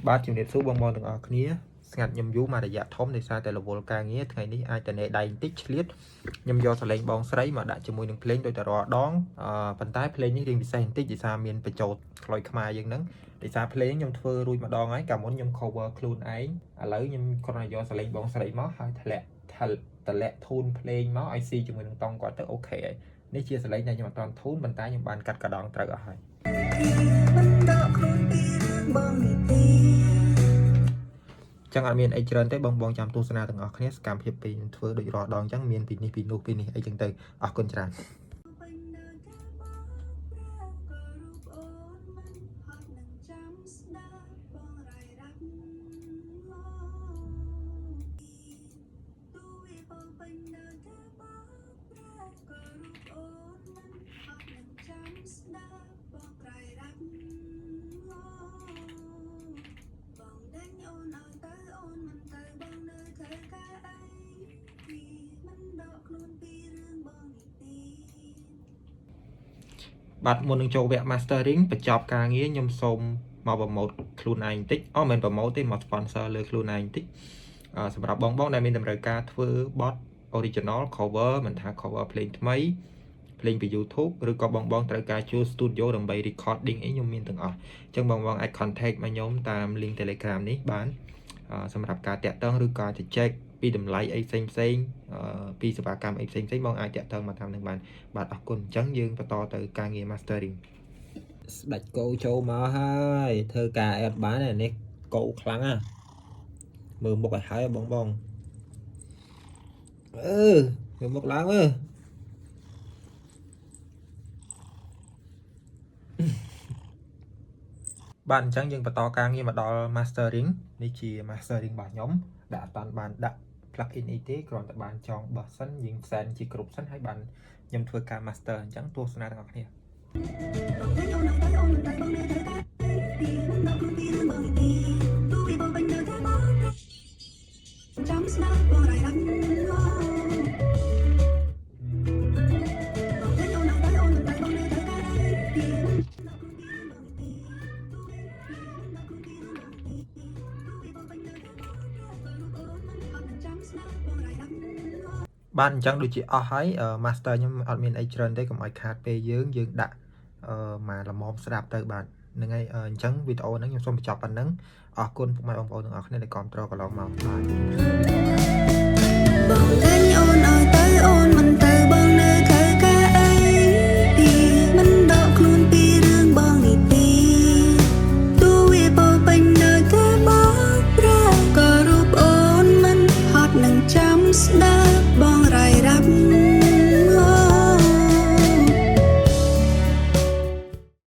បាទជំរាបសួរបងប្អូនទាំងអស់គ្នាស្ងាត់ខ្ញុំយូរមករយៈធំដោយសារតែរវល់ការងារថ្ងៃនេះអាចតែដៃបន្តិចឆ្លៀតខ្ញុំយកសលេងបងស្រីមកដាក់ជាមួយនឹងភ្លេងដោយតែរាល់ដងប៉ុន្តែភ្លេងនេះរៀងពិសេសបន្តិចដោយសារមានបញ្ចូលខ្លុយខ្មែរយើងហ្នឹងដោយសារភ្លេងខ្ញុំធ្វើរួចម្ដងហើយកាលមុនខ្ញុំ cover ខ្លួនឯងឥឡូវខ្ញុំគ្រាន់តែយកសលេងបងស្រីមកហើយតម្លាក់ធូនភ្លេងមកឲ្យស៊ីជាមួយនឹងតង់គាត់ទៅអូខេហើយនេះជាសលេងដែលខ្ញុំអត់ទាន់ធូនប៉ុន្តែខ្ញុំបានកាត់កដងត្រូវអស់ហើយចឹងអត់មានអីច្រើនទេបងចាំទស្សនាទាំងអស់គ្នាសកម្មភាពពេលធ្វើដូចរាល់ដងចឹងមានពីនេះពីនោះពីនេះអីចឹងទៅអរគុណច្រើនបាទមុននឹងចូលវគ្គ mastering បញ្ចប់ការងារខ្ញុំសូមមកប្រម៉ូទខ្លួនឯងបន្តិចមិនប្រម៉ូទទេមក sponsor លើខ្លួនឯងបន្តិចសម្រាប់បងដែលមានតម្រូវការធ្វើបទ original cover មិនថា cover ភ្លេងថ្មីភ្លេងពី YouTube ឬក៏បងត្រូវការជួល studio ដើម្បី recording អីខ្ញុំមានទាំងអស់អញ្ចឹងបងអាច contact មកខ្ញុំតាម link Telegram នេះបានសម្រាប់ការតាក់ទងឬក៏ជជែកពីតម្លៃអីផ្សេងពីសេវាកម្មអីផ្សេងបងអាចតាក់ទងមកតាមនឹងបានបាទអរគុណអញ្ចឹងយើងបន្តទៅការងារ mastering ស្ដាច់កោចូលមកហើយធ្វើការ add បាននេះកោខ្លាំងណាមើលមុខឲ្យហើយបងមើលមុខឡើងបាទអញ្ចឹងយើងបន្តការងារមកដល់ mastering នេះជា mastering របស់ខ្ញុំដាក់អត់បានដាក់ plugin អីទេគ្រាន់តែបានចងបោះសិនយើងផ្សែនជាគ្រប់សិនហើយបានខ្ញុំធ្វើការ master អញ្ចឹងទស្សនាទាំងអស់គ្នាបាទអញ្ចឹងដូចជាអស់ហើយ master ខ្ញុំអត់មានអីច្រើនទេកុំឲ្យខាតពេលយើងដាក់មកល្មមស្ដាប់ទៅបាទហ្នឹងហើយអញ្ចឹងវីដេអូហ្នឹងខ្ញុំសូមបញ្ចប់ប៉ុណ្ណឹងអរគុណពុកម៉ែបងប្អូនទាំងអស់គ្នាដែលគាំទ្រកន្លងមកបាទបងលេងអូនឲ្យទៅអូនមិនទៅបងនៅធ្វើការអីពីមិនដកខ្លួនពីរឿងបងនេះទេទោះវាពោពេញនៅតែបងប្រាក៏រូបអូនមិនហត់នឹងចាំស្ដាប់